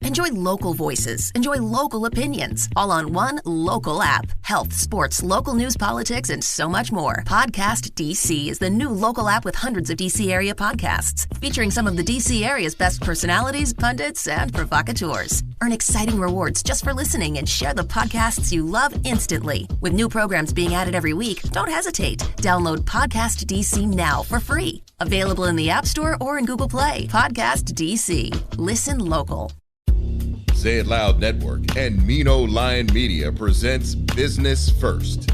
Enjoy local voices. Enjoy local opinions. All on one local app. Health, sports, local news, politics, and so much more. Podcast DC is the new local app with hundreds of DC area podcasts, featuring some of the DC area's best personalities, pundits, and provocateurs. Earn exciting rewards just for listening and share the podcasts you love instantly. With new programs being added every week, don't hesitate. Download Podcast DC now for free. Available in the App Store or in Google Play. Podcast DC. Listen local. Say It Loud Network and Mino Lion Media presents Business First.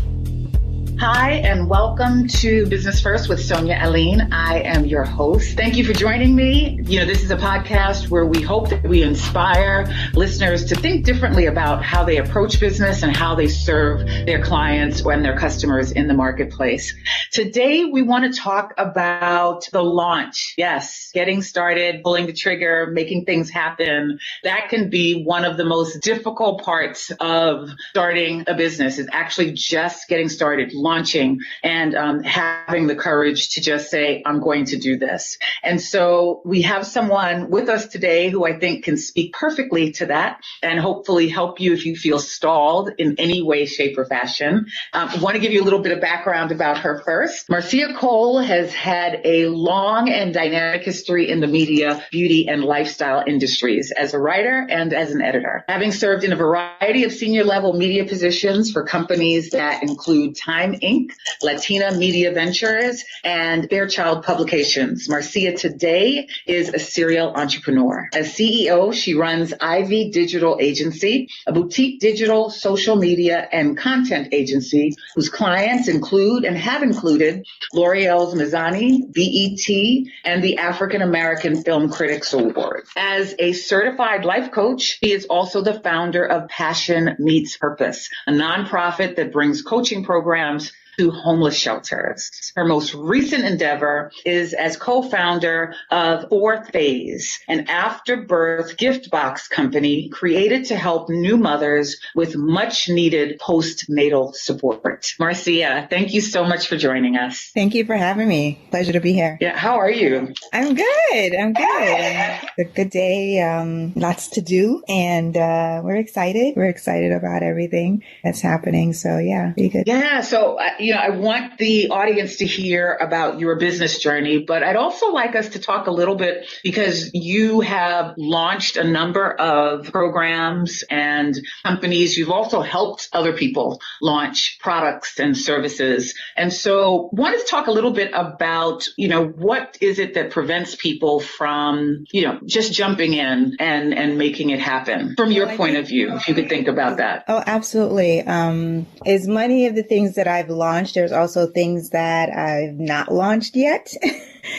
Hi, and welcome to Business First with Sonia Aline. I am your host. Thank you for joining me. This is a podcast where we hope that we inspire listeners to think differently about how they approach business and how they serve their clients and their customers in the marketplace. Today, we want to talk about the launch. Yes, getting started, pulling the trigger, making things happen. That can be one of the most difficult parts of starting a business, is actually just getting started, launching and having the courage to just say, I'm going to do this. And so we have someone with us today who I think can speak perfectly to that and hopefully help you if you feel stalled in any way, shape, or fashion. I want to give you a little bit of background about her first. Marcia Cole has had a long and dynamic history in the media, beauty, and lifestyle industries as a writer and as an editor, having served in a variety of senior level media positions for companies that include Time Inc., Latina Media Ventures, and Fairchild Publications. Marcia today is a serial entrepreneur. As CEO, she runs Ivy Digital Agency, a boutique digital, social media, and content agency whose clients include and have included L'Oreal's Mazzani, BET, and the African American Film Critics Award. As a certified life coach, she is also the founder of Passion Meets Purpose, a nonprofit that brings coaching programs to homeless shelters. Her most recent endeavor is as co-founder of Fourth Phase, an after-birth gift box company created to help new mothers with much-needed postnatal support. Marcia, thank you so much for joining us. Thank you for having me. Pleasure to be here. Yeah, how are you? I'm good. It's a good day. Lots to do, and we're excited. We're excited about everything that's happening. So yeah, be good. Yeah. So I want the audience to hear about your business journey, but I'd also like us to talk a little bit because you have launched a number of programs and companies. You've also helped other people launch products and services. And so wanted to talk a little bit about, what is it that prevents people from, just jumping in and making it happen from your point of view, if you could think about that. Oh, absolutely. As many of the things that I've launched, there's also things that I've not launched yet.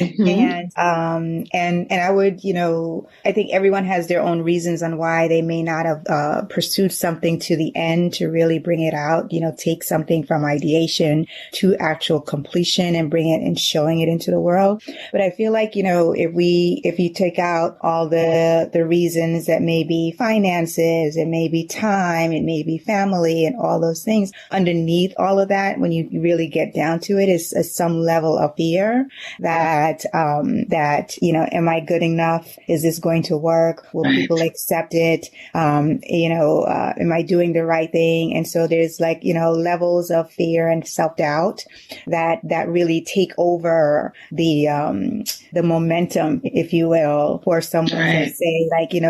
Mm-hmm. And I would, I think everyone has their own reasons on why they may not have pursued something to the end to really bring it out, take something from ideation to actual completion and bring it and showing it into the world. But I feel like, if you take out all the reasons that may be finances, it may be time, it may be family and all those things, underneath all of that, when you really get down to it, is some level of fear that, am I good enough? Is this going to work? Will people accept it? Am I doing the right thing? And so there's levels of fear and self-doubt that really take over the momentum, if you will, for someone to say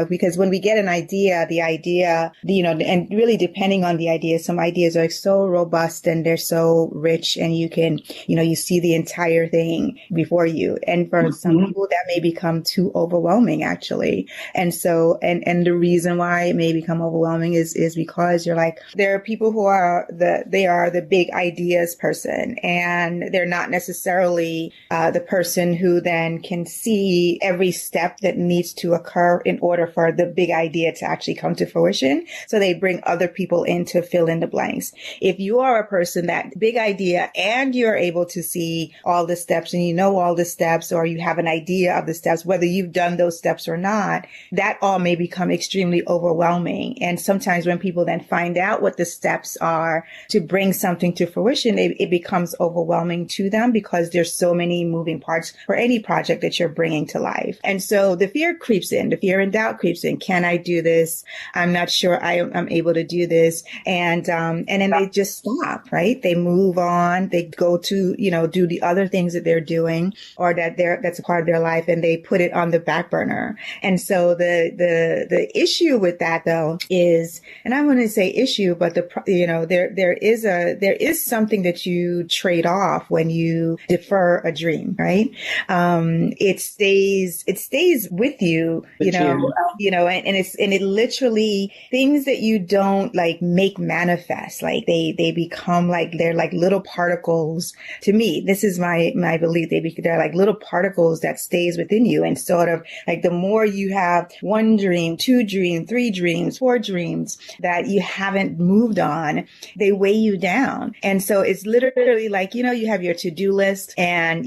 because when we get an idea, the idea, and really depending on the idea, some ideas are so robust and they're so rich and you can, you see the entire thing before you. And for some people that may become too overwhelming actually. And so, and the reason why it may become overwhelming is because you're there are people who are they are the big ideas person and they're not necessarily the person who then can see every step that needs to occur in order for the big idea to actually come to fruition. So they bring other people in to fill in the blanks. If you are a person that big idea and you're able to see all the steps and all the the steps or you have an idea of the steps, whether you've done those steps or not, that all may become extremely overwhelming. And sometimes when people then find out what the steps are to bring something to fruition, it becomes overwhelming to them because there's so many moving parts for any project that you're bringing to life. And so the fear creeps in, the fear and doubt creeps in. Can I do this? I'm not sure I'm able to do this. And then they just stop, right? They move on. They go to, do the other things that they're doing or that's a part of their life, and they put it on the back burner. And so the issue with that though is, and I'm going to say issue, but there is something that you trade off when you defer a dream, right? It stays with you, and it literally things that you don't like make manifest, like they become like, they're like little particles. To me, this is my belief. They're like little particles that stays within you. And sort of like the more you have one dream, two dreams, three dreams, four dreams that you haven't moved on, they weigh you down. And so it's literally like, you have your to-do list, and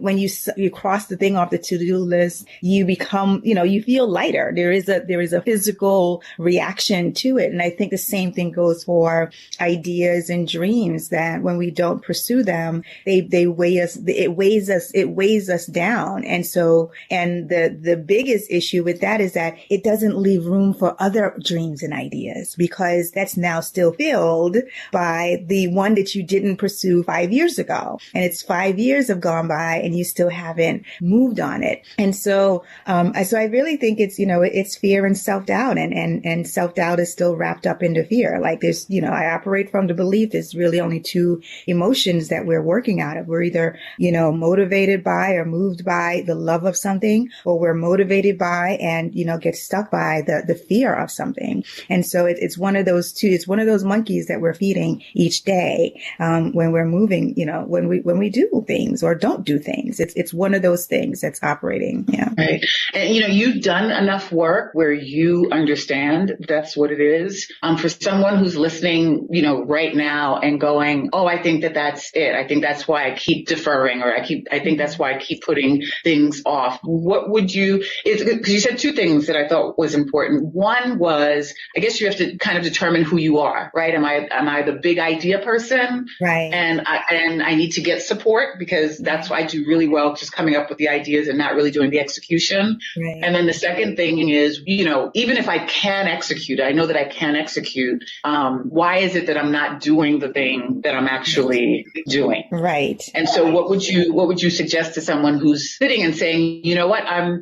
when you cross the thing off the to-do list, you become, you feel lighter. There is a physical reaction to it. And I think the same thing goes for ideas and dreams, that when we don't pursue them, they weigh us, it weighs us down. And so, and the biggest issue with that is that it doesn't leave room for other dreams and ideas, because that's now still filled by the one that you didn't pursue 5 years ago. And it's 5 years have gone by and you still haven't moved on it. And so, I really think it's, it's fear and self-doubt, and self-doubt is still wrapped up into fear. Like there's, I operate from the belief there's really only two emotions that we're working out of. We're either, motivated by or moved by the love of something, or we're motivated by and, get stuck by the fear of something. And so it's one of those two. It's one of those monkeys that we're feeding each day, when we're moving, when we do things or don't do things. It's one of those things that's operating. Yeah. Right. And, you've done enough work where you understand that's what it is. For someone who's listening, right now and going, oh, I think that's it. I think that's why I keep deferring, or I think that's why I keep putting things off. What would you, because you said two things that I thought was important. One was, I guess you have to kind of determine who you are, right? Am I the big idea person? Right. And I need to get support, because that's why I do really well just coming up with the ideas and not really doing the execution. Right. And then the second thing is, even if I can execute, I know that I can execute. Why is it that I'm not doing the thing that I'm actually doing? Right. And so what would you suggest to someone who's sitting and saying, you know what, I'm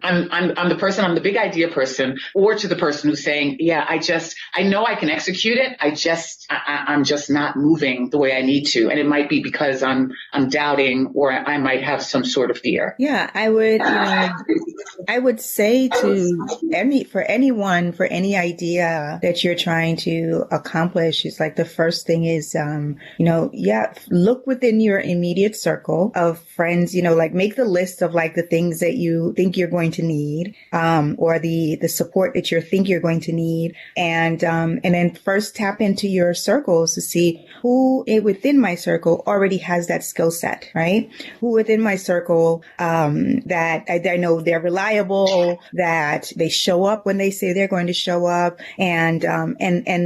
the person, I'm the big idea person, or to the person who's saying, yeah, I know I can execute it. I'm just not moving the way I need to. And it might be because I'm doubting, or I might have some sort of fear. Yeah, I would say for any idea that you're trying to accomplish, it's like the first thing is, look within your immediate circle of friends, like make the list of like the things that you think you're going to need, or the support that you think you're going to need. And then first tap into your circles to see who within my circle already has that skill set, right? Who within my circle, that I know they're reliable, that they show up when they say they're going to show up, and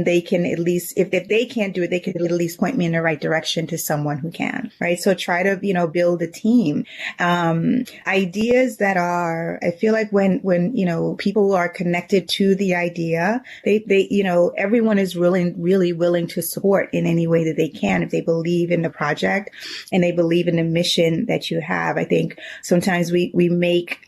they can at least, if they can't do it, they can at least point me in the right direction to someone who can, right? So try to, build a team. Ideas that are, I feel like when people are connected to the idea, they everyone is really willing to support in any way that they can, if they believe in the project and they believe in the mission that you have. I think sometimes we make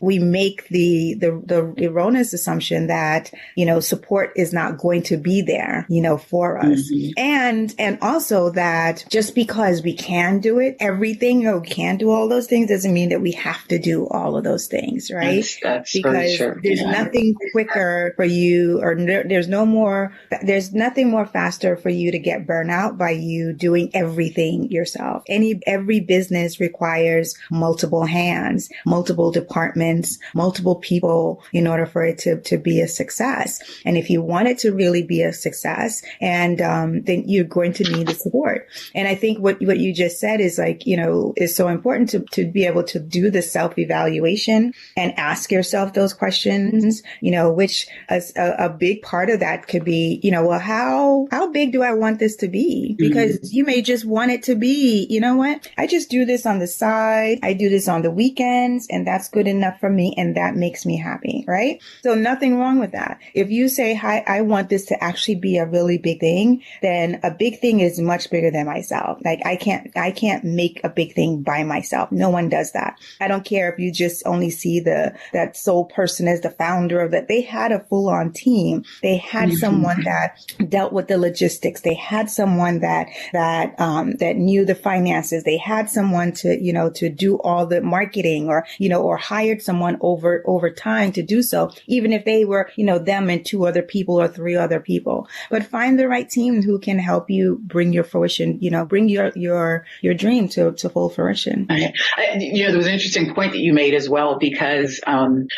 the erroneous assumption that, support is not going to be there, for us. Mm-hmm. And also that just because we can do it, everything, or we can do all those things, doesn't mean that we have to do all of those things, right? That's because there's nothing quicker for you, or there's nothing more faster for you to get burnout by you doing everything yourself. Every business requires multiple hands, multiple departments, multiple people in order for it to be a success. And if you want it to really be a success, and then you're going to need the support. And I think what you just said is like, is so important to be be able to do the self-evaluation and ask yourself those questions, which a big part of that could be, well, how big do I want this to be? Because you may just want it to be, you know what? I just do this on the side. I do this on the weekends, and that's good enough for me. And that makes me happy, right? So nothing wrong with that. If you say, hi, I want this to actually be a really big thing, then a big thing is much bigger than myself. Like I can't make a big thing by myself. No one does that. I don't care if you just only see that sole person as the founder of that. They had a full on team. They had someone that dealt with the logistics. They had someone that knew the finances. They had someone to do all the marketing or hired someone over time to do so, even if they were, them and two other people or three other people. But find the right team who can help you bring your fruition, bring your dream to full fruition. There was an interesting point that you made as well, because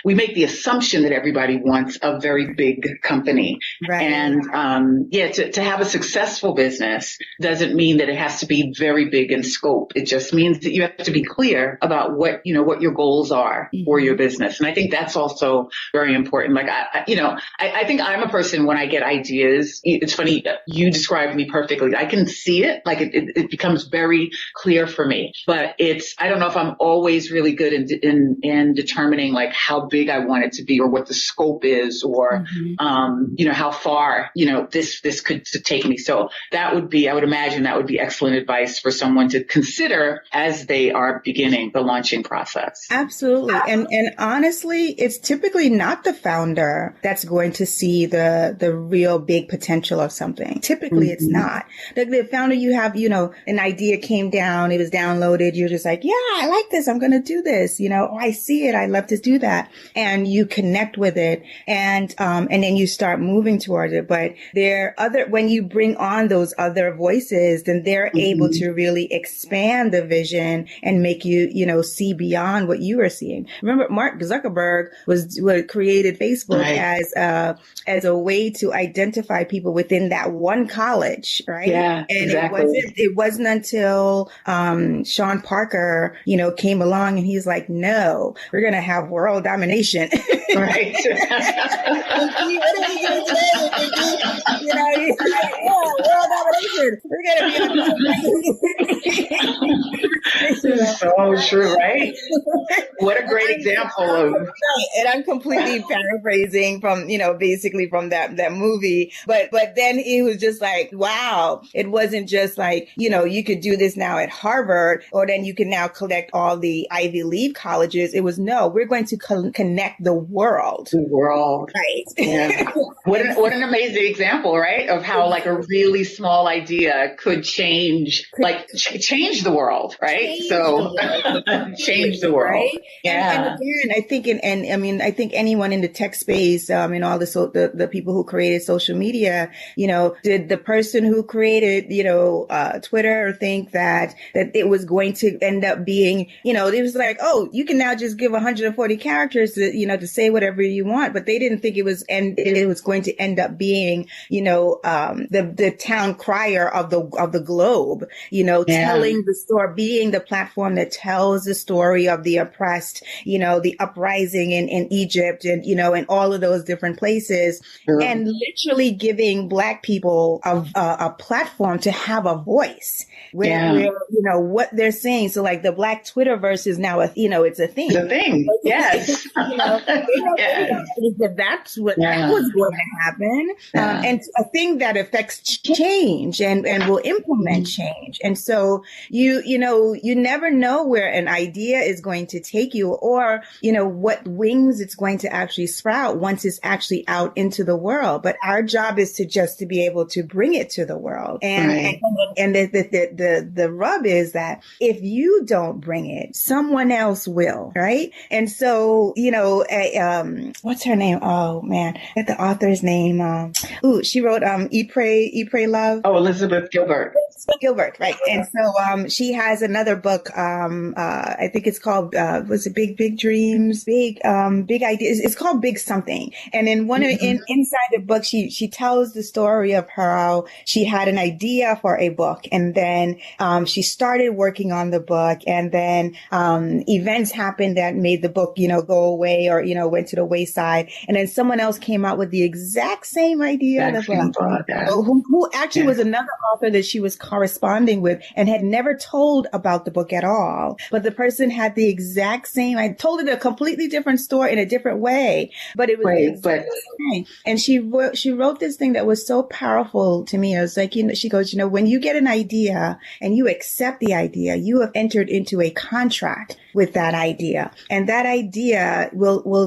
we make the assumption that everybody wants a very big company. Right. And to have a successful business doesn't mean that it has to be very big in scope. It just means that you have to be clear about what your goals are for your business. And I think that's also very important. Like, I think I'm a person, when I get ideas, it's funny, you described me perfectly. I can see it, like it becomes very clear for me, but I don't know if I'm always really good in determining like how big I want it to be or what the scope is or, how far, this could take me. So I would imagine that would be excellent advice for someone to consider as they are beginning the launching process. Absolutely. And honestly, it's typically not the founder that's going to see the real big potential of something. Typically it's not. The founder, you have, an idea came down, it was downloaded. You're just like, yeah, I like this. I'm going to do this. I see it. I love to do that. And you connect with it and then you start moving towards it. But when you bring on those other voices, then they're able to really expand the vision and make you, see beyond what you are seeing. Remember, Mark Zuckerberg created Facebook as a way to identify people within that one college, right? Yeah, and exactly. It wasn't until Sean Parker, came along and he's like, no, we're going to have world domination. Right. What are we going to do? World domination. We're going to be so true, right? What a great example of. And I'm completely paraphrasing from, basically from that movie. But then it was just like, wow, it wasn't just like, you could do this now at Harvard, or then you can now collect all the Ivy League colleges. It was, no, we're going to connect the world. The world. Right. Yeah. What an amazing example, right? Of how like a really small idea could change the world, right? Change the world. Right? Yeah. And again, I think, I think anyone in the tech space, and all the people who created social media, did the person who created, Twitter think that it was going to end up being, it was like, oh, you can now just give 140 characters to say whatever you want. But they didn't think it was going to end up being, the town crier of the globe, telling the story, being the platform that tells the story of the oppressed, the uprising in Egypt and all of those different places, and literally giving Black people a platform to have a voice where what they're saying. So like the Black Twitterverse is now it's a thing. It's a thing. Yes. That's what that was going to happen. And a thing that affects change and will implement change. And so you never know where an idea is going to take you or, what wings it's going to actually sprout once it's actually out into the world. But our job is to be able to bring it to the world. And the rub is that if you don't bring it, someone else will, right? And so, what's her name? Oh man, get the author's name. She wrote Eat, Pray, Love. Oh, Elizabeth Gilbert. Gilbert, right? And so she has another book. I think it's called was it Big Dreams, Big Ideas. It's called Big Something. And in inside the book, she tells the story of how she had an idea for a book, and then she started working on the book, and then events happened that made the book go away or went to the wayside, and then someone else came out with the exact same idea who actually was another author that she was corresponding with and had never told about the book at all. But the person had the exact same, I told it a completely different story in a different way, but it was the exact same. And she wrote this thing that was so powerful to me. I was like, she goes, when you get an idea and you accept the idea, you have entered into a contract with that idea. And that idea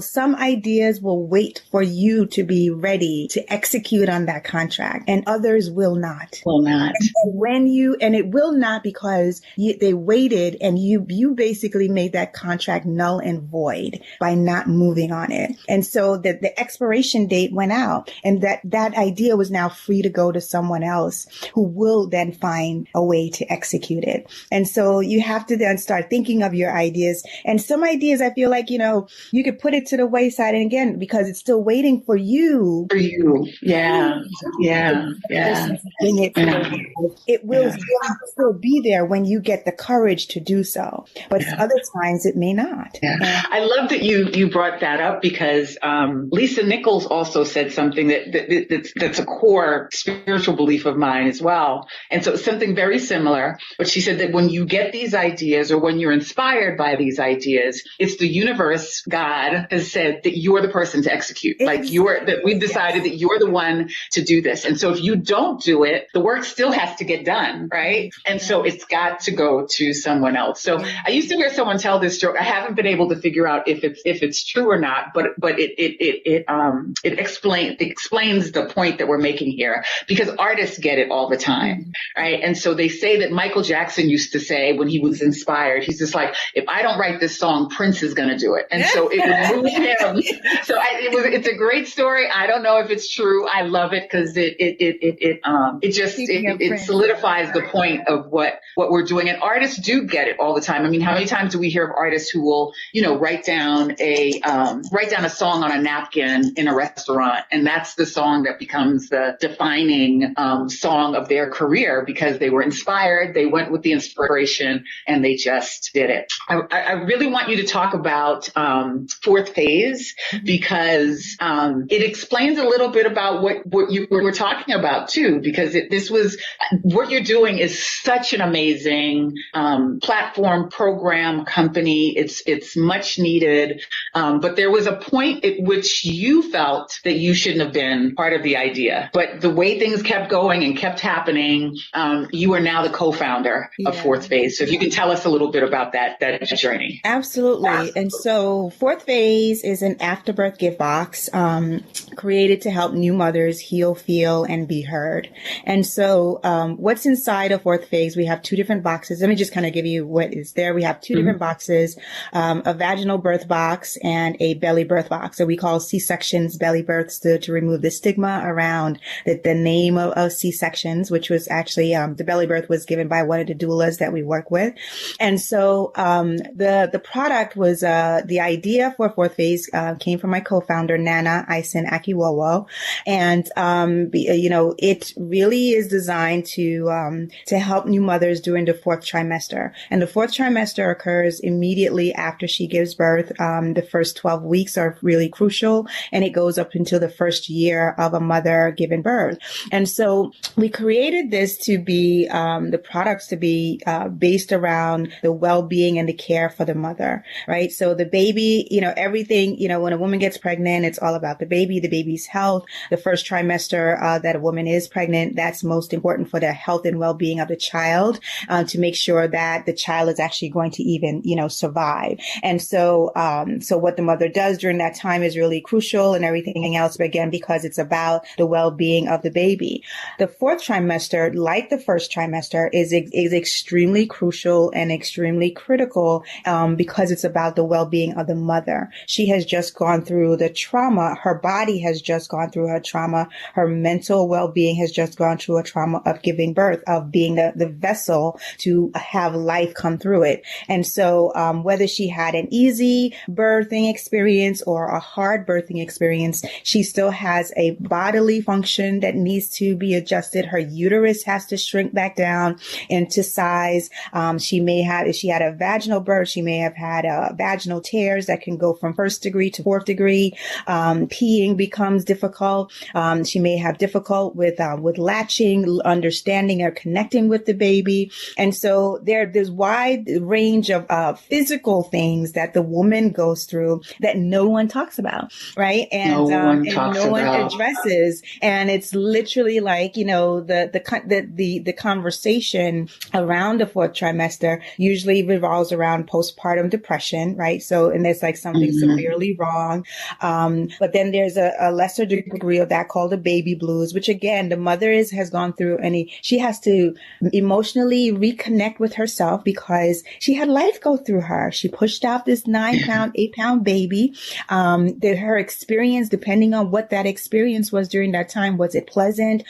some ideas will wait for you to be ready to execute on that contract, and others will not. And it will not because they waited, and you basically made that contract null and void by not moving on it. And so the expiration date went out, and that idea was now free to go to someone else who will then find a way to execute it. And so you have to then start thinking of your ideas. And some ideas, I feel like, you could put it to the wayside, and again, because it's still waiting for you. Yeah. It will still be there when you get the courage to do so. But other times it may not. I love that you brought that up, because Lisa Nichols also said something that's a core spiritual belief of mine as well. And so it's something very similar. But she said that when you get these ideas, or when you're inspired by these ideas, it's the universe, God has said that you're the person to execute. That we've decided that you're the one to do this. And so if you don't do it, the work still has to get done, right? And so it's got to go to someone else. So I used to hear someone tell this joke. I haven't been able to figure out if it's true or not, but it explains the point that we're making here, because artists get it all the time, right? And so they say that Michael Jackson used to say when he was inspired, he's just like, if I don't write this song, Prince is going to do it. And so it would move him. So it's a great story. I don't know if it's true. I love it because it solidifies the point of what we're doing. And artists do get it all the time. I mean, how many times do we hear of artists who will, write down a song on a napkin in a restaurant, and that's the song that becomes the defining song of their career, because they were inspired, they went with the inspiration, and they just did it. I really want you to talk about fourth phase, because it explains a little bit about what you were talking about too, because what you're doing is such an amazing platform, program, company. It's much needed. But there was a point at which you felt that you shouldn't have been part of the idea. But the way things kept going and kept happening, you are now the co-founder of Fourth Phase. So if you can tell us a little bit about that journey. Absolutely. And so Fourth Phase is an afterbirth gift box created to help new mothers heal, feel, and be heard. And so what's inside of Fourth Phase, we have two different boxes. Let me just kind of give you what is there. We have two different boxes, a vaginal birth box and a belly birth box. So we call C-sections belly births to remove the stigma around the name of C-sections, which was actually the belly birth was given by one of the doulas that we work with. And so the product was the idea for Fourth Phase came from my co-founder, Nana Ison Akiwowo. And it really is designed to help new mothers during the fourth trimester. And the fourth trimester occurs immediately after she gives birth. The first 12 weeks are really crucial, and it goes up until the first year of a mother giving birth. And so we created this to be the products to be based around the well-being and the care for the mother, right? So the baby, everything, when a woman gets pregnant, it's all about the baby's health. The first trimester that a woman is pregnant, that's most important for the health and well-being of the child, to make sure that the child is actually going to even, survive. And so what the mother does during that time is really crucial and everything else. But again, because it's about the well-being of the baby. The fourth trimester, like the first trimester, is extremely crucial and extremely critical, because it's about the well-being of the mother. She has just gone through the trauma. Her body has just gone through her trauma. Her mental well-being has just gone through a trauma of giving birth, of being the vessel to have life come through it. And so whether she had an easy birthing experience or a hard birthing experience, she still has a bodily function that needs to be adjusted. Her uterus has to shrink back down into size. She may have, if she had a vaginal birth, she may have had vaginal tears that can go from 1st degree to 4th degree. Peeing becomes difficult. She may have difficult with latching, understanding or connecting with the baby. And so there's wide range of physical things that the woman goes through that no one talks about, right? And no one addresses. And it's literally like, the conversation around the 4th trimester usually revolves around postpartum depression, right? So, and there's like something severely wrong. But then there's a lesser degree of that called the baby blues, which again, the mother has gone through she has to emotionally reconnect with herself because she had life go through her. She pushed out this 9-pound, 8-pound baby. Her experience, depending on what that experience was during that time, was it pleasant?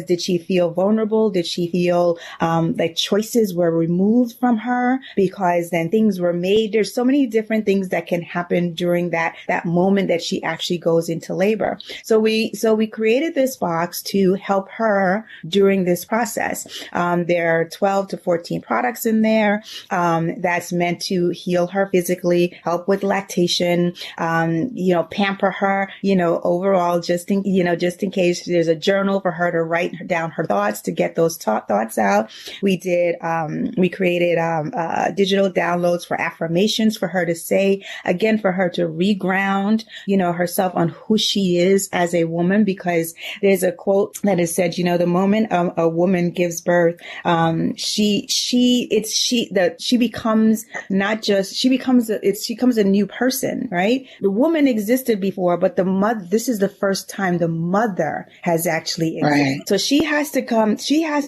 Did she feel vulnerable? Did she feel like choices were removed from her because then things were made? There's so many different things that can happen during that moment that she actually goes into labor. So we created this box to help her during this process. There are 12 to 14 products in there that's meant to heal her physically, help with lactation, pamper her, overall, just in case. There's a journal for her to write down her thoughts, to get those thoughts out. We created digital downloads for affirmations for her to say, again, for her to reground, herself on who she is as a woman, because there's a quote that is said, the moment a woman gives birth, she becomes a new person, right? The woman existed before, but this is the first time the mother has actually existed. Right. So she has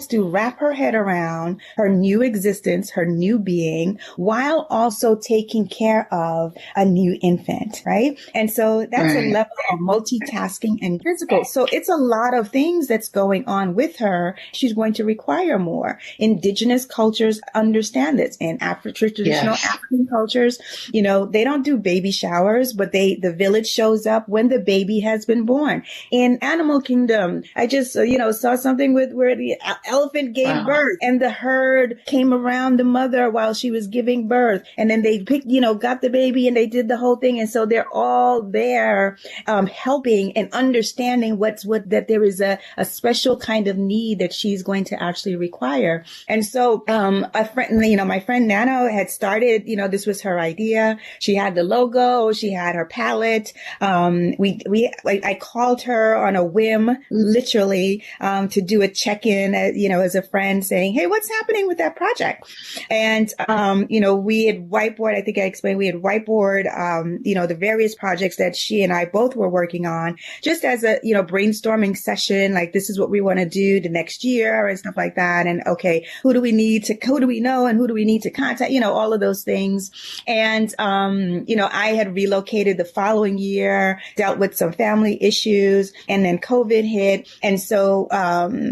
to wrap her head around her new existence, her new being, while also taking care of a new infant, right? And so that's a level of multitasking and physical. So it's a lot of things that's going on with her. She's going to require more. Indigenous cultures understand this. In traditional African cultures, they don't do baby showers, but the village shows up when the baby has been born. In Animal Kingdom, I just, saw something where the elephant gave birth and the herd came around the mother while she was giving birth. And then they got the baby and they did the whole thing. And so they're all there, helping and understanding that there is a special kind of need that she's going to actually require. And so, a friend, my friend Nano had started, this was her idea. She had the logo, she had her palette. I called her on a whim, literally, to do a check-in, as a friend saying, hey, what's happening with that project? And, we had whiteboard, I think I explained, we had whiteboard, the various projects that she and I both were working on, just as a, brainstorming session, like this is what we want to do the next year and stuff like that. And okay, who do we know and who do we need to contact, all of those things. And, I had relocated the following year, dealt with some family issues, and then COVID hit. And so,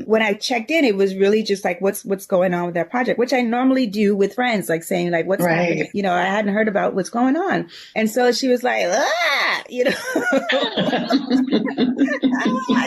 when I checked in, it was really just like, what's going on with that project, which I normally do with friends, like saying like, what's happening? I hadn't heard about what's going on. And so she was like, I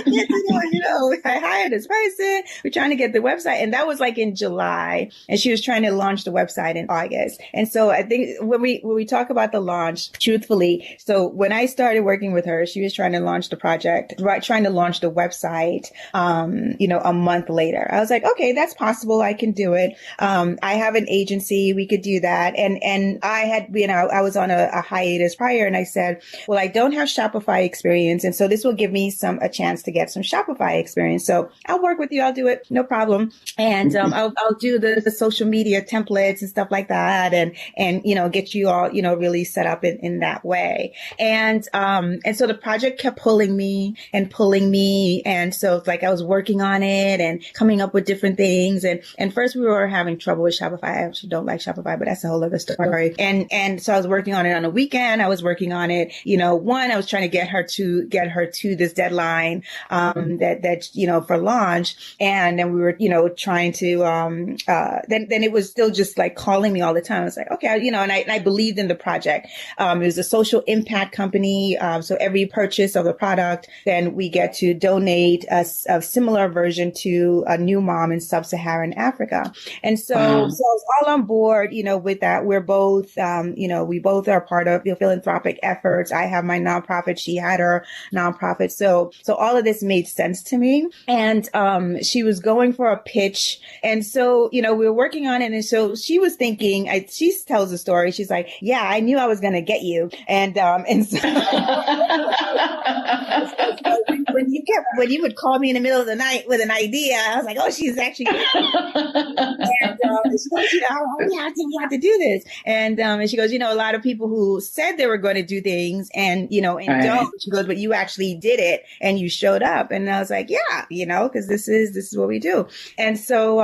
can't do I hired this person. We're trying to get the website. And that was like in July. And she was trying to launch the website in August. And so I think when we talk about the launch, truthfully, so when I started working with her, she was trying to launch the project, trying to launch the website, a month later. I was like, okay, that's possible. I can do it. I have an agency. We could do that. And I had, I was on a hiatus prior, and I said, well, I don't have Shopify experience. And so this will give me a chance to get some Shopify experience. So I'll work with you. I'll do it. No problem. And, I'll do the social media templates and stuff like that. And, get you all, really set up in that way. And so the project kept pulling me. And so it's like I was working on it and coming up with different things. And first we were having trouble with Shopify. I actually don't like Shopify, but that's a whole other story. And so I was working on it on a weekend. I was working on it, I was trying to get her to this deadline, that, for launch. And then we were, trying to, then it was still just like calling me all the time. I was like, okay, and I believed in the project. It was a social impact company. So every purchase of the product, then we get to donate a similar version to a new mom in sub-Saharan Africa. And so, so I was all on board, with that. We're both, we both are part of philanthropic efforts. I have my nonprofit. She had her nonprofit. So all of this made sense to me. And, she was going for a pitch. And so, we were working on it. And so she was thinking, she tells the story. She's like, yeah, I knew I was going to get you. And so when you would call me in the middle of the night with an idea, I was like, oh, she's actually, and she goes, we have to do this. And she goes, a lot of people who said they were going to do things and don't. She goes, but you actually did it and you showed up. And I was like, yeah, because this is what we do. And so,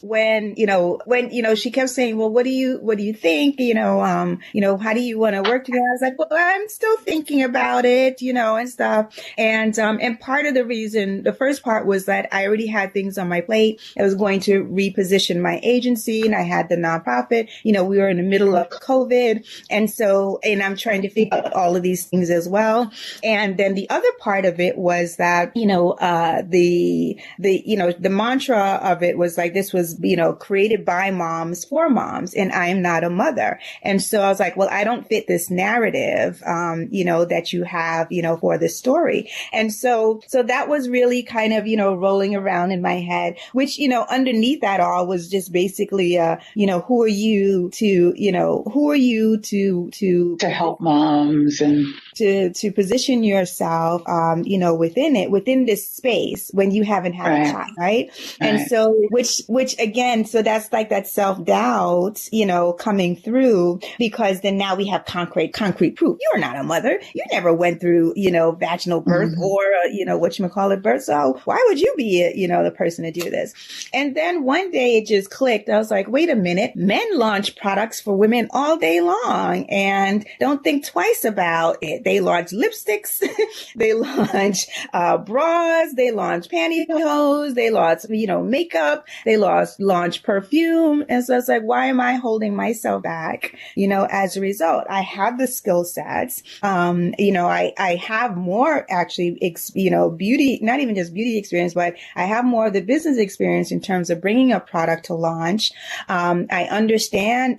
when she kept saying, well, what do you think? How do you want to work together? I was like, well, I'm still thinking about it, and stuff. And part of the reason, the first part was that I already had things on my plate. I was going to reposition my agency and I had the nonprofit. We were in the middle of COVID. And I'm trying to figure out all of these things as well. And then the other part of it was that, the mantra of it was like, this was, created by moms for moms, and I'm not a mother. And so I was like, well, I don't fit this narrative, that you have, for this story. And so that was really kind of, rolling around in my head, which, underneath that all was just basically, who are you to help moms and to position yourself, within this space when you haven't had a child, right? And so, which again, so that's like that self-doubt, coming through, because then now we have concrete proof. You're not a mother. You never went through, vaginal birth or, birth. So why would you be, the person to do this? And then one day it just clicked. I was like, wait a minute. Men launch products for women all day long and don't think twice about it. They launch lipsticks. They launch, bras. They launch pantyhose. They launch, makeup. They launch perfume. And so it's like, why am I holding myself back? As a result, I have the skill sets. I have more actually, beauty, not even just beauty experience, but I have more of the business experience in terms of bringing a product to launch. I understand,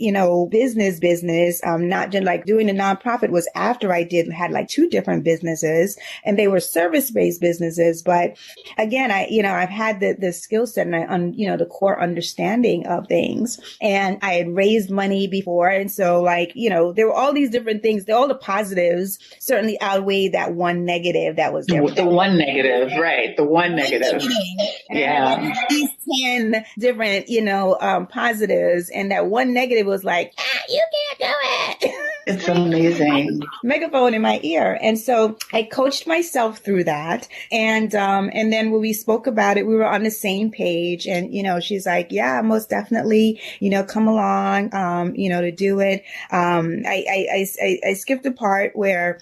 business, not just like doing a nonprofit was after I had like 2 different businesses and they were service-based businesses. But again, I've had the skill set and the core understanding of things, and I had raised money before. And so there were all these different things. All the positives certainly outweighed that one negative that was there. The one negative, right. The one negative. Yeah. These 10 different, positives. And that one negative was like, you can't do it. It's amazing. Megaphone in my ear. And so I coached myself through that. And then when we spoke about it, we were on the same page. And, she's like, yeah, most definitely, come along, to do it. I skipped the part where,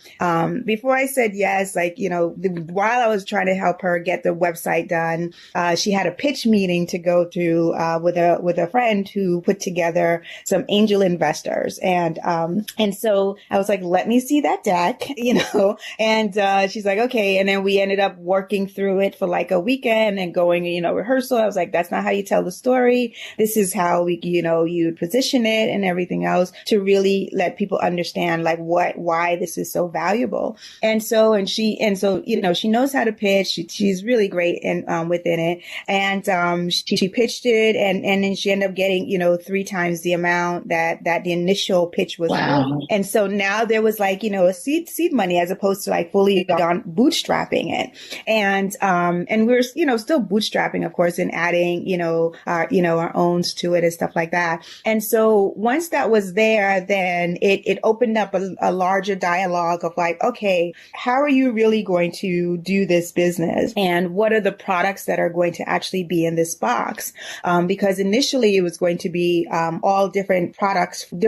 before I said yes, while I was trying to help her get the website done, she had a pitch meeting to go through, with a friend who put together some angel investors. And so I was like, let me see that deck, and she's like, okay. And then we ended up working through it for like a weekend and going, rehearsal. I was like, that's not how you tell the story. This is how you position it and everything else to really let people understand why this is so valuable. And so she knows how to pitch. She's really great within it. And she pitched it and then she ended up getting, 3 times the amount that the initial pitch was. Wow. And so now there was a seed money as opposed to fully on bootstrapping it. And we're, still bootstrapping, of course, and adding, our owns to it and stuff like that. And so once that was there, then it opened up a larger dialogue of okay, how are you really going to do this business? And what are the products that are going to actually be in this box? Because initially it was going to be all different products from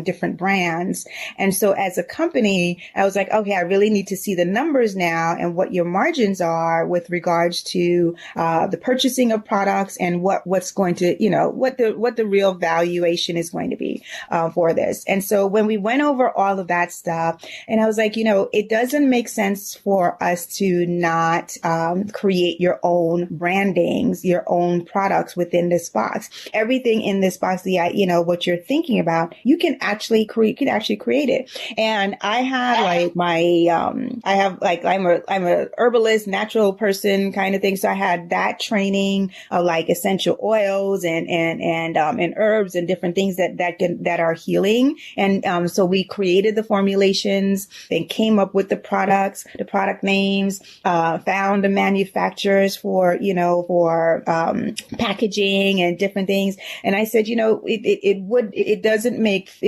different brands. brands. And so as a company, I was like, okay, I really need to see the numbers now and what your margins are with regards to the purchasing of products and what's going to, what the real valuation is going to be for this. And so when we went over all of that stuff, and I was like, it doesn't make sense for us to not create your own brandings, your own products within this box. Everything in this box, what you're thinking about, you can actually create it. And I have like I'm a herbalist, natural person kind of thing. So I had that training of like essential oils and herbs and different things that are healing. And so we created the formulations, then came up with the products, the product names, found the manufacturers for packaging and different things. And I said, it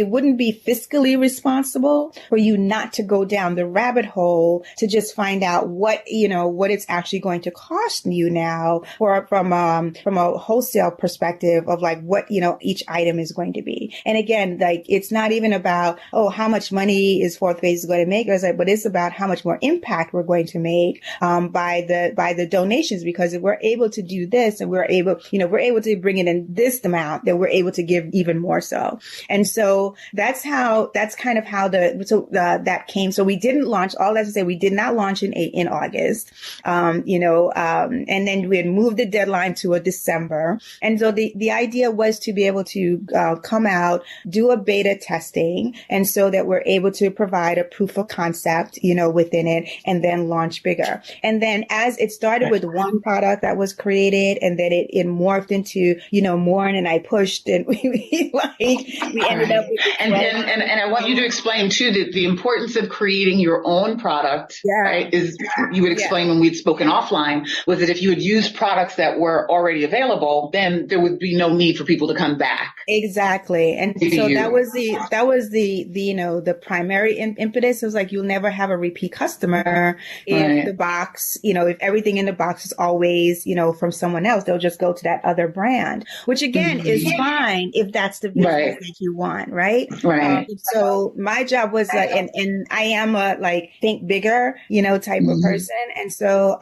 wouldn't be fiscally responsible for you not to go down the rabbit hole to just find out what it's actually going to cost you now from a wholesale perspective of like what, each item is going to be. And again, like, it's not even about, how much money is Fourth Phase going to make? But it's about how much more impact we're going to make, by the donations, because if we're able to do this and we're able to bring it in this amount, then we're able to give even more so. And so that's kind of how that came. So we didn't launch, all that to say, we did not launch in August, and then we had moved the deadline to a December. And so the idea was to be able to come out, do a beta testing, and so that we're able to provide a proof of concept, within it, and then launch bigger. And then as it started with one product that was created, and then it morphed into, more, and I pushed, and we ended up with and I want you to explain too the importance of creating your own product, right? Is you would explain when we'd spoken offline, was that if you had used products that were already available, then there would be no need for people to come back. Exactly. And so that was the primary impetus. It was like, you'll never have a repeat customer if the box, if everything in the box is always, from someone else. They'll just go to that other brand, which again is fine if that's the business that you want, right? Right. So my job was and I am a think bigger, type of person. And so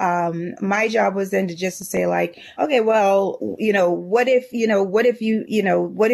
my job was then to say like, okay, well, what if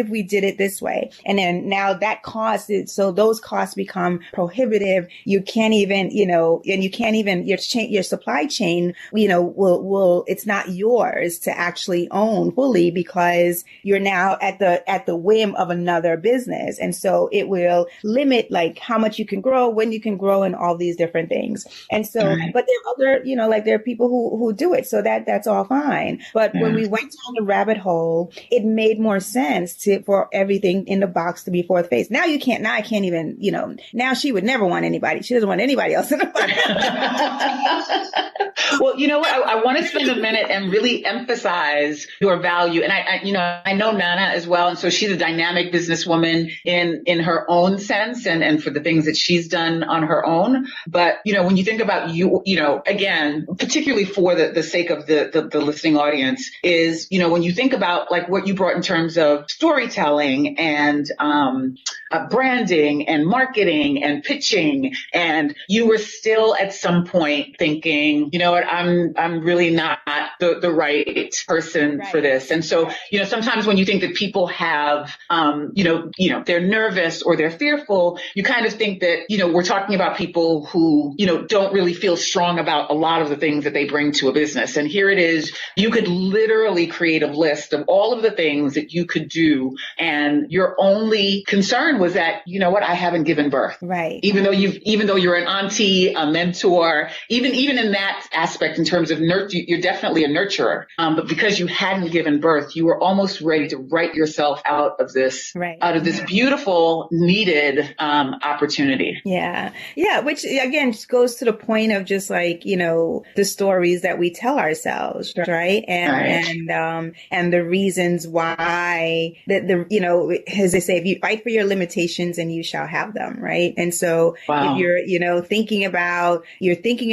we did it this way? And then now that cost is, so those costs become prohibitive. You can't even, and you can't even, your supply chain, will it's not yours to actually own fully, because you're now at the whim of another business. And so it will limit like how much you can grow, when you can grow, and all these different things. And so, but there are other, there are people who do it. So that's all fine. But when we went down the rabbit hole, it made more sense for everything in the box to be Fourth Phase. Now I can't even, now she would never want anybody. She doesn't want anybody else in the box. Well, you know what? I want to spend a minute and really emphasize your value. And I know Nana as well. And so she's a dynamic businesswoman in her own sense and for the things that she's done on her own. But, when you think about you, again, particularly for the sake of the listening audience, is, when you think about like what you brought in terms of storytelling and branding and marketing and pitching, and you were still at some point thinking, you know what, I'm really not the right person for this. And so, sometimes when you think that people have, they're nervous or they're fearful, you kind of think that, we're talking about people who, don't really feel strong about a lot of the things that they bring to a business. And here it is, you could literally create a list of all of the things that you could do. And your only concern was that, I haven't given birth. Right. Even though you're an auntie, a mentor, even in that aspect in terms of you're definitely a nurturer. But because you hadn't given birth, you were almost ready to write yourself out of this beautiful, needed opportunity. Yeah. Yeah. Which again goes to the point of just like, the stories that we tell ourselves, right? And the reasons why as they say, if you fight for your limitations and you shall have them, right? And so if you're, thinking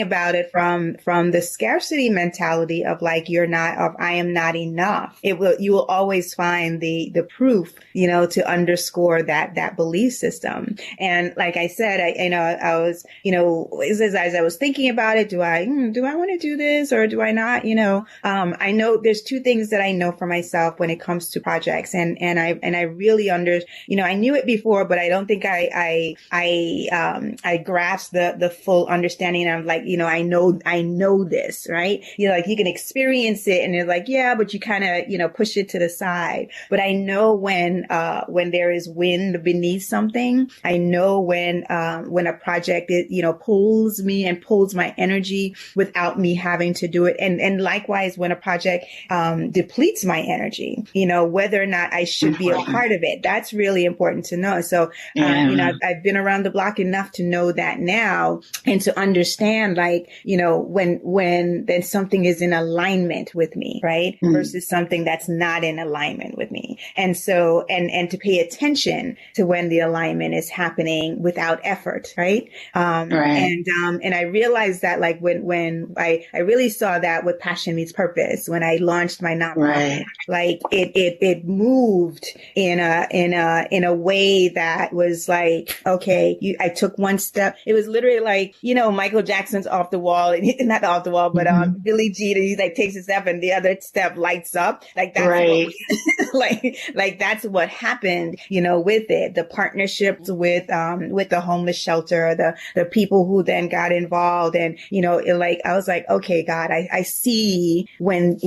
about it from the scarcity mentality of like, I am not enough, you will always find the proof, to underscore that belief system. And like I said, I was, as I was thinking about it, do I want to do this or do I not? I know there's two things that I know for myself when it comes to projects, and I really I knew it before, but I don't think I grasped the full understanding of like, I know this, right? Like you can experience it and it's like, yeah, but you kind of, push it to the side. But I know when there is wind beneath something, I know when a project, pulls me and pulls my energy without me having to do it. And likewise, when a project, depletes my energy, whether or not I should be a part of it, that's really important to know. So, I've been around the block enough to know that now and to understand, like, when then something is in alignment with me, right? Versus something that's not in alignment with me. And so, and to pay attention to when the alignment is happening without effort, right? And I realized that like when I really saw that with Passion Meets Purpose, when I launched my nonprofit, like it moved in a way that was like, okay, I took one step. It was literally like, Michael Jackson's Off the Wall, and not off the wall, but Billie Jean, and he like takes a step and the other step lights up. Like that's like that's what happened, with it. The partnerships with the homeless shelter, the people who then got involved, and I was like, okay, God, I see when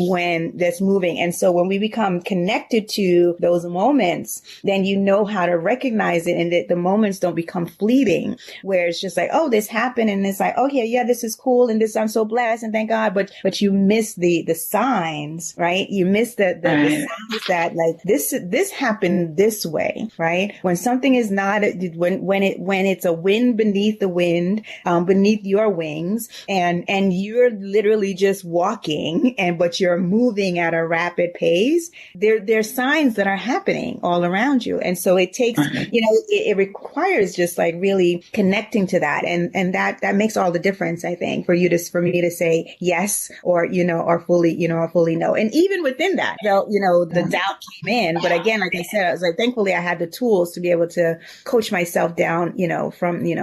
that's moving. And so when we become connected to those moments, then you know how to recognize it, and the moments don't become fleeting, where it's just like, oh, this happened, and it's like, oh yeah, this is cool, and this, I'm so blessed, and thank God. But you miss the signs, right? You miss the signs that like this happened this way, right? When something is not, when it's a wind beneath the wind, beneath your wings, and you're literally just walking, but you're moving at a rapid pace, there's signs that are happening all around you. And so it takes, it requires just like really connecting to that. And that makes all the difference, I think, for me to say yes, or fully no. And even within that, the doubt came in. But again, like I said, I was like, thankfully I had the tools to be able to coach myself down,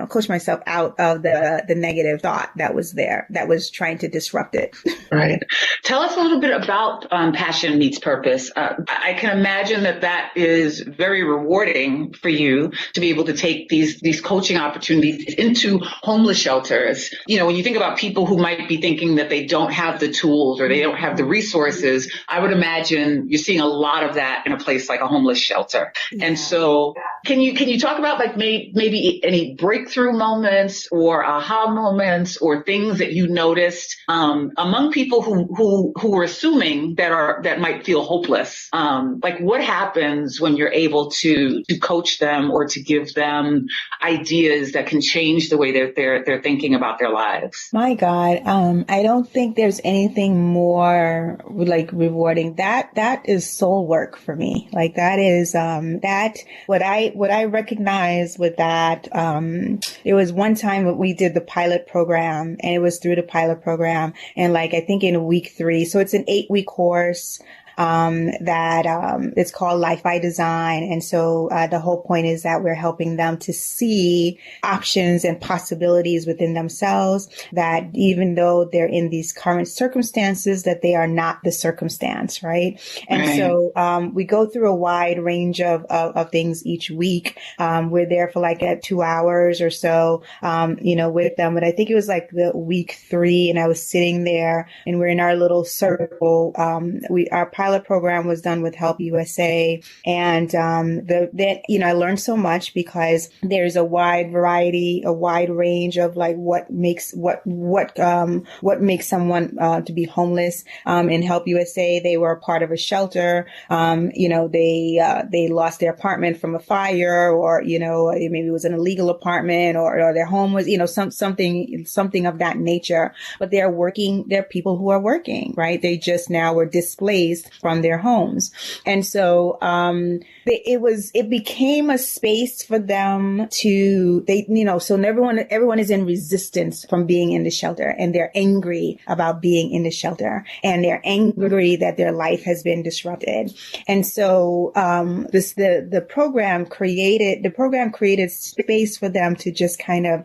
coach myself out of the negative thought that was there, that was trying to disrupt it. Right. Tell us a little bit about Passion Meets Purpose. I can imagine that is very rewarding for you to be able to take these coaching opportunities into homeless shelters. When you think about people who might be thinking that they don't have the tools or they don't have the resources, I would imagine you're seeing a lot of that in a place like a homeless shelter. Yeah. And so can you talk about like maybe any breakthrough moments or aha moments or things that you noticed among people who were assuming that might feel hopeless? Like what happens when you're able to coach them or to give them ideas that can change the way they're thinking about their lives? My God, I don't think there's anything more like rewarding. That is soul work for me. Like that is that what I recognize with that. There was one time that we did the pilot program, and it was through the pilot program, and like I think in week 3, so it's an 8-week course. It's called Life by Design. And so the whole point is that we're helping them to see options and possibilities within themselves, that even though they're in these current circumstances, that they are not the circumstance, right? And so we go through a wide range of things each week. We're there for like 2 hours or so, with them. But I think it was like the week 3, and I was sitting there, and we're in our little circle. Our pilot program was done with Help USA, and I learned so much because there's a wide range of like what makes someone to be homeless. In Help USA, they were a part of a shelter. They lost their apartment from a fire, or maybe it was an illegal apartment, or their home was something of that nature. But they're people who are working, right? They just now were displaced from their homes. And so, it became a space for them so everyone is in resistance from being in the shelter, and they're angry about being in the shelter, and they're angry that their life has been disrupted. And so, the program created space for them to just kind of,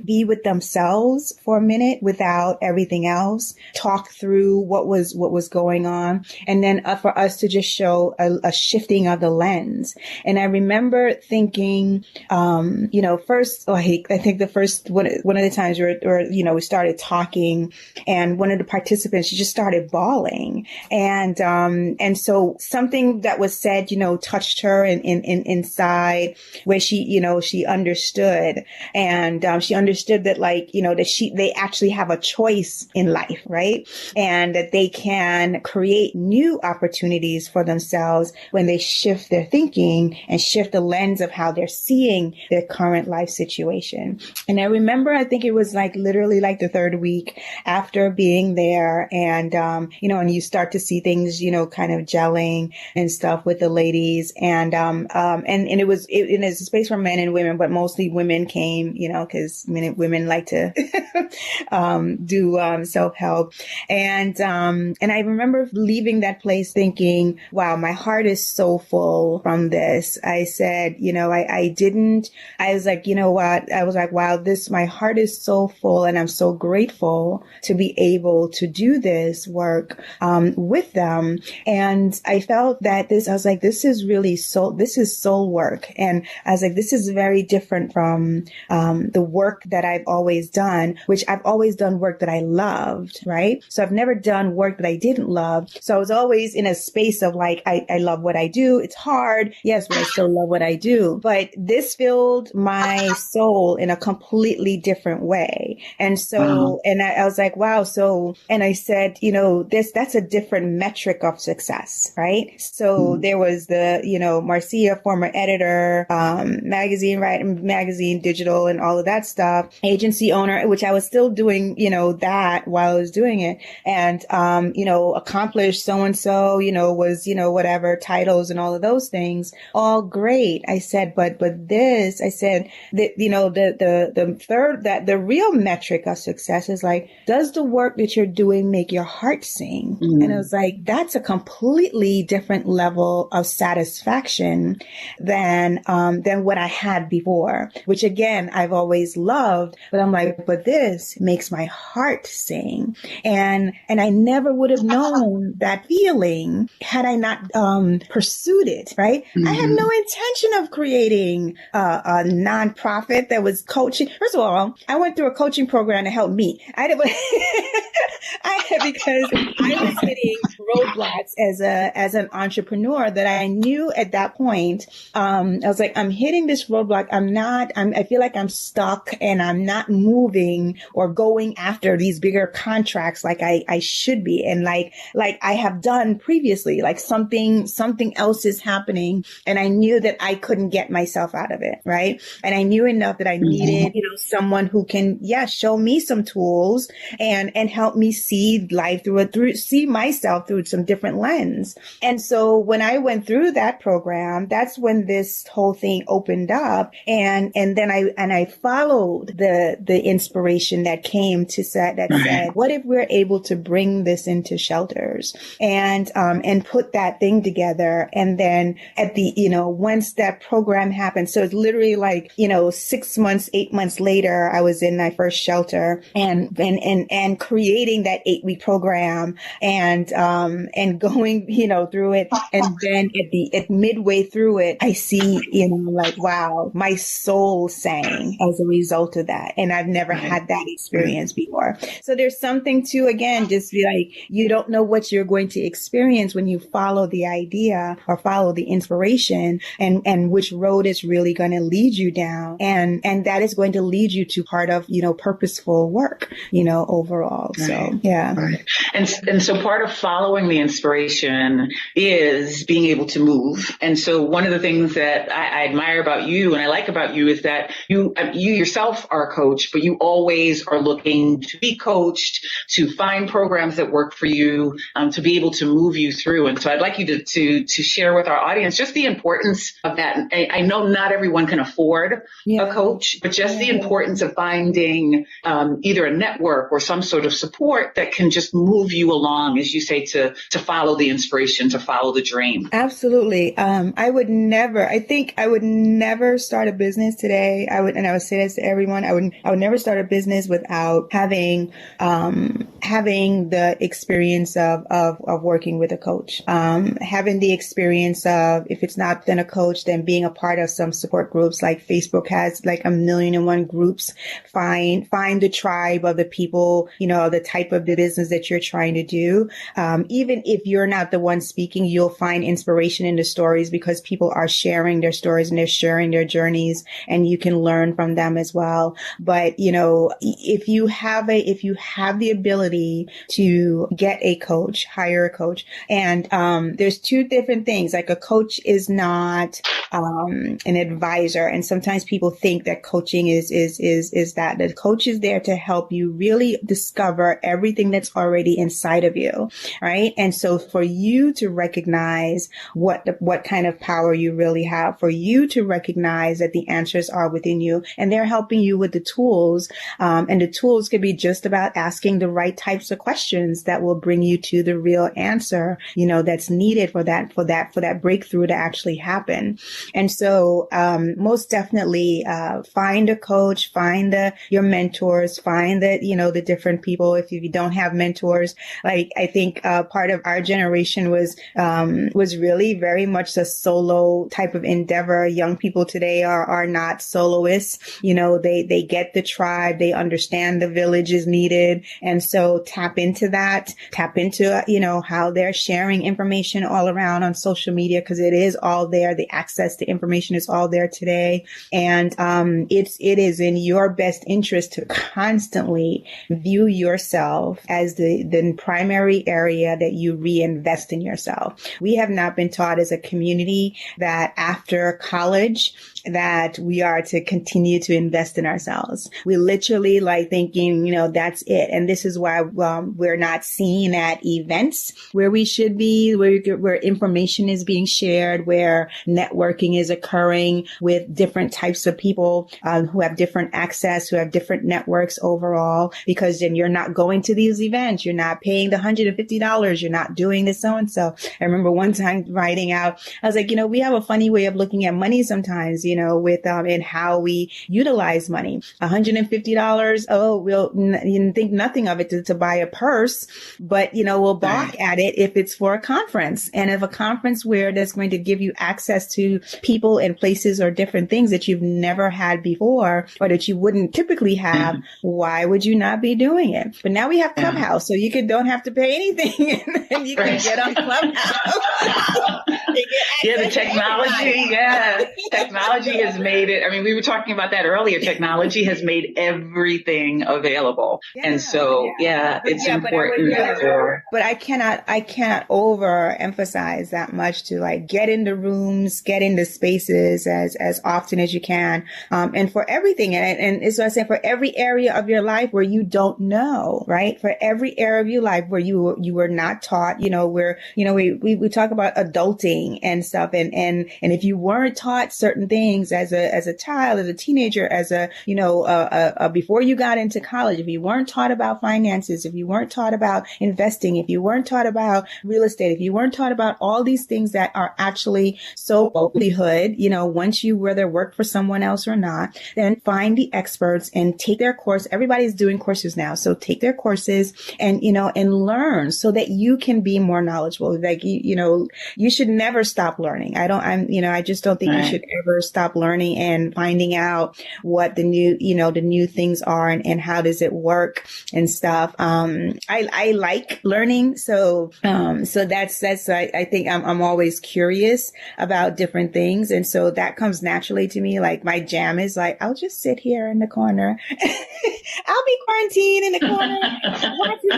be with themselves for a minute without everything else, talk through what was going on, and then for us to just show a shifting of the lens. And I remember thinking, first, like, I think the first one of the times we started talking, and one of the participants, she just started bawling, and so something that was said, touched her inside, where she understood, and she understood that, like, they actually have a choice in life, right? And that they can create new opportunities for themselves when they shift their thinking and shift the lens of how they're seeing their current life situation. And I remember, I think it was like literally like the third week after being there, and and you start to see things, kind of gelling and stuff with the ladies, and it was a space for men and women, but mostly women came, because women like to do self-help, and I remember leaving that place thinking, wow, my heart is so full from this. I said, I was like, what? I was like, wow, my heart is so full, and I'm so grateful to be able to do this work with them. And I felt that I was like, this is soul work. And I was like, this is very different from the work that I've always done, which I've always done work that I loved, right? So I've never done work that I didn't love. So I was always in a space of like, I love what I do. It's hard. Yes, but I still love what I do. But this filled my soul in a completely different way. And so, and I was like, wow. So, and I said, that's a different metric of success, right? So there was the, Marcia, former editor, magazine, digital, and all of that stuff, agency owner, which I was still doing, that while I was doing it. And, accomplished so-and-so, was, whatever titles and all of those things, all great. I said, but this, I said that, the real metric of success is like, does the work that you're doing make your heart sing? And I was like, that's a completely different level of satisfaction than what I had before, which again, I've always loved, but I'm like, but this makes my heart sing. And I never would have known that feeling had I not pursued it, right? I had no intention of creating a nonprofit that was coaching. First of all, I went through a coaching program to help me. Because I was hitting roadblocks as an entrepreneur that I knew at that point. I was like, I'm hitting this roadblock. I feel like I'm stuck, and I'm not moving or going after these bigger contracts like I should be. And like I have done previously, like something else is happening, and I knew that I couldn't get myself out of it. Right. And I knew enough that I needed, someone who can, show me some tools and help me see life see myself through some different lens. And so when I went through that program, that's when this whole thing opened up. And then I followed the inspiration that came that said, what if we're able to bring this into shelters and put that thing together? And then at the, once that program happened, so it's literally like, 6 months, 8 months later, I was in my first shelter and creating that 8-week program and going, through it. And then at midway through it, I see, like, wow, my soul sang as a result of that. And I've never had that experience before. So there's something to, again, just be like, you don't know what you're going to experience when you follow the idea or follow the inspiration and which road is really going to lead you down. And that is going to lead you to part of, purposeful work, overall. Right. So, yeah. Right. And so part of following the inspiration is being able to move. And so one of the things that I admire about you and I like about you is that you yourself are a coach, but you always are looking to be coached, to find programs that work for you, to be able able to move you through. And so I'd like you to share with our audience just the importance of that. I know not everyone can afford a coach, but just the importance of finding either a network or some sort of support that can just move you along, as you say, to follow the inspiration, to follow the dream. Absolutely. I would never start a business today. I would say this to everyone. I would never start a business without having the experience of working with a coach, having the experience of, if it's not been a coach, then being a part of some support groups. Like Facebook has like 1,000,001 groups. Find the tribe of the people, the type of the business that you're trying to do. Even if you're not the one speaking, you'll find inspiration in the stories because people are sharing their stories and they're sharing their journeys, and you can learn from them as well. But, if you have the ability to get a coach, hire a coach. And there's two different things. Like, a coach is not an advisor. And sometimes people think that coaching is that. The coach is there to help you really discover everything that's already inside of you, right? And so for you to recognize what kind of power you really have, for you to recognize that the answers are within you, and they're helping you with the tools. And the tools could be just about asking the right types of questions that will bring you to the real answer, that's needed for that breakthrough to actually happen. And so, most definitely, find a coach, find your mentors, find the different people. If you don't have mentors, like, I think, part of our generation was really very much a solo type of endeavor. Young people today are not soloists. They get the tribe, they understand the village is needed. And so tap into how they're sharing information all around on social media, because it is all there. The access to information is all there today. And, it is in your best interest to constantly view yourself as the primary area that you reinvest in yourself. We have not been taught as a community that after college that we are to continue to invest in ourselves. We literally thinking, that's it. And this is why we're not seen at events where we should be, where information is being shared, where networking is occurring with different types of people who have different access, who have different networks overall, because then you're not going to these events. You're not paying the $150. You're not doing this so-and-so. I remember one time writing out, I was like, we have a funny way of looking at money sometimes, with in how we utilize money. $150. Oh, we'll think nothing of it to buy a purse, but we'll balk at it if it's for a conference. And if a conference where that's going to give you access to people and places or different things that you've never had before or that you wouldn't typically have, why would you not be doing it? But now we have Clubhouse, so you don't have to pay anything and you can get on Clubhouse. The technology, technology has made it. I mean, we were talking about that earlier. Technology has made everything available. And so, it's important. But I cannot overemphasize that much to get into rooms, get into spaces as often as you can. And for everything. And so I say for every area of your life where you don't know, right? For every area of your life where you were not taught, where, we talk about adulting and stuff. And if you weren't taught certain things as a child, as a teenager, as before you got into college, if you weren't taught about finances, if you weren't taught about investing, if you weren't taught about real estate, if you weren't taught about all these things that are actually so livelihood, once you whether work for someone else or not, then find the experts and take their course. Everybody's doing courses now. So take their courses and learn so that you can be more knowledgeable. You should never stop learning. I just don't think you should ever stop learning and finding out what the new things are and how does it work and stuff. I like learning. So that's I think I'm always curious about different things. And so that comes naturally to me. Like my jam is I'll just sit here in the corner. I'll be quarantined in the corner, watching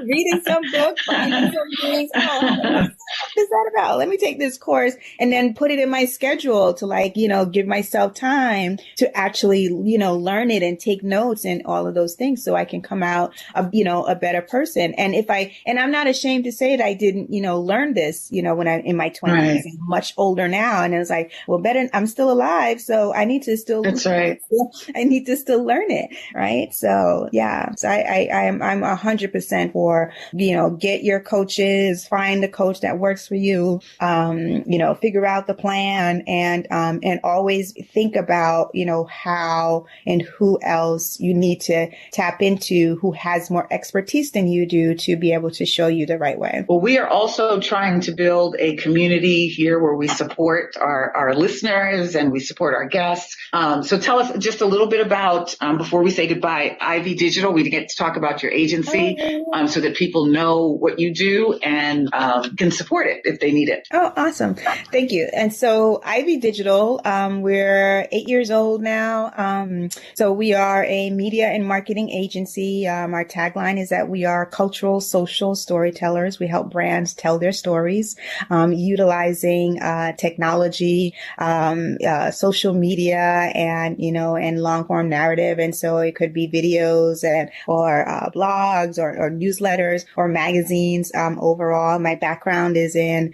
reading some book, finding some things. Oh, what is that no, let me take this course and then put it in my schedule to like, give myself time to actually, learn it and take notes and all of those things so I can come out, a better person. And I'm not ashamed to say that I didn't, learn this, when I'm in my 20s. Right. I'm much older now. And it was like, well, better, I'm still alive. So I need to still, that's right. I need to still learn it. Right. So yeah, so I'm 100% for, get your coaches, find the coach that works for you, figure out the plan and always think about, how and who else you need to tap into who has more expertise than you do to be able to show you the right way. Well, we are also trying to build a community here where we support our listeners and we support our guests. So tell us just a little bit about, before we say goodbye, Ivy Digital. We get to talk about your agency so that people know what you do and can support it if they need it. Oh, awesome. Thank you. And so Ivy Digital, we're 8 years old now. So we are a media and marketing agency. Our tagline is that we are cultural, social storytellers. We help brands tell their stories, utilizing technology, social media, and long form narrative. And so it could be videos or blogs or newsletters or magazines. Overall, my background is in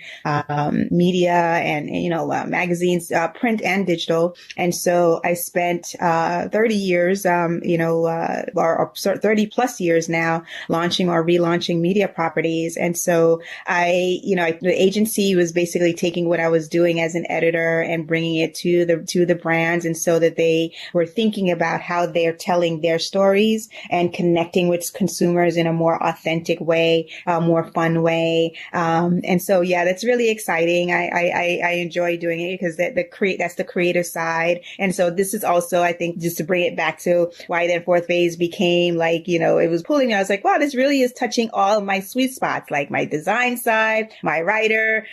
media and magazines, print and digital. And so I spent 30 years, or 30 plus years now launching or relaunching media properties. And so the agency was basically taking what I was doing as an editor and bringing it to the brands. And so that they were thinking about how they're telling their stories and connecting with consumers in a more authentic way, more fun way. And so, yeah, that's really exciting. I enjoy doing it because that's the creative side. And so this is also, I think, just to bring it back to why then Fourth Phase became like, it was pulling me. I was like, wow, this really is touching all of my sweet spots, like my design side, my writer,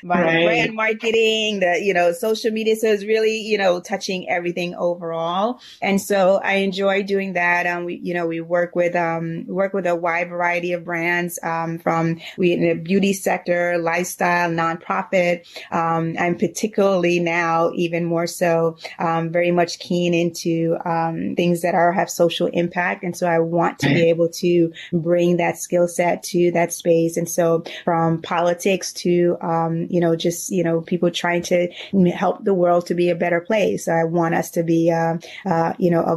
my brand marketing, the, social media. So it's really, touching everything overall. And so I enjoy doing that. We work with a wide variety of brands, from in the beauty sector, lifestyle, nonprofit. I'm particularly now even more so, very much keen into, things that have social impact. And so I want to be able to bring that skill set to that space. And so from politics to, people trying to help the world to be a better place. I want us to be, a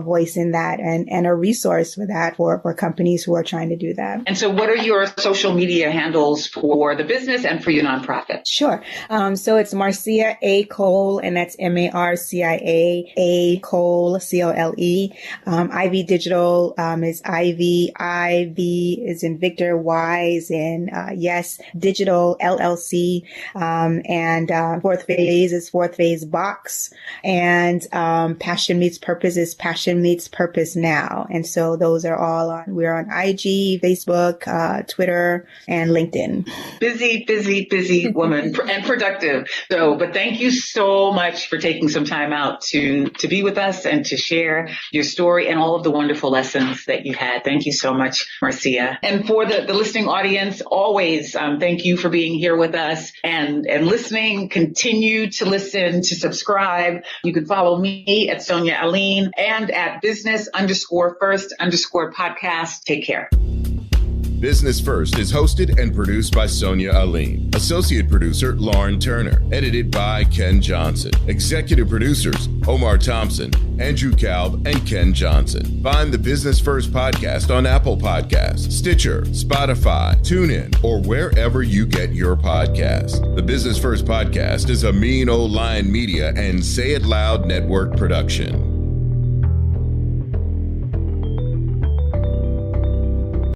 voice in that and a resource for that for companies who are trying to do that. And so what are your social media handles for the business and for your nonprofit? Sure. So it's Marcia A. Cole, and that's MARCIA A. Cole, COLE. Ivy Digital is Ivy. IV is in Victor. Y is in Yes. Digital LLC. And Fourth Phase is Fourth Phase Box. And Passion Meets Purpose is Passion Meets Purpose Now. And so those are all we're on IG, Facebook, Twitter, and LinkedIn. Busy woman and productive. So, but thank you so much for taking some time out to be with us and to share your story and all of the wonderful lessons that you've had. Thank you so much, Marcia. And for the listening audience, always thank you for being here with us and listening. Continue to listen, to subscribe. You can follow me at Sonia Aline and at business_first_podcast. Take care. Business First is hosted and produced by Sonia Aline. Associate producer, Lauren Turner. Edited by Ken Johnson. Executive producers, Omar Thompson, Andrew Kalb, and Ken Johnson. Find the Business First podcast on Apple Podcasts, Stitcher, Spotify, TuneIn, or wherever you get your podcast. The Business First podcast is a Mean Old Lion Media and Say It Loud Network production.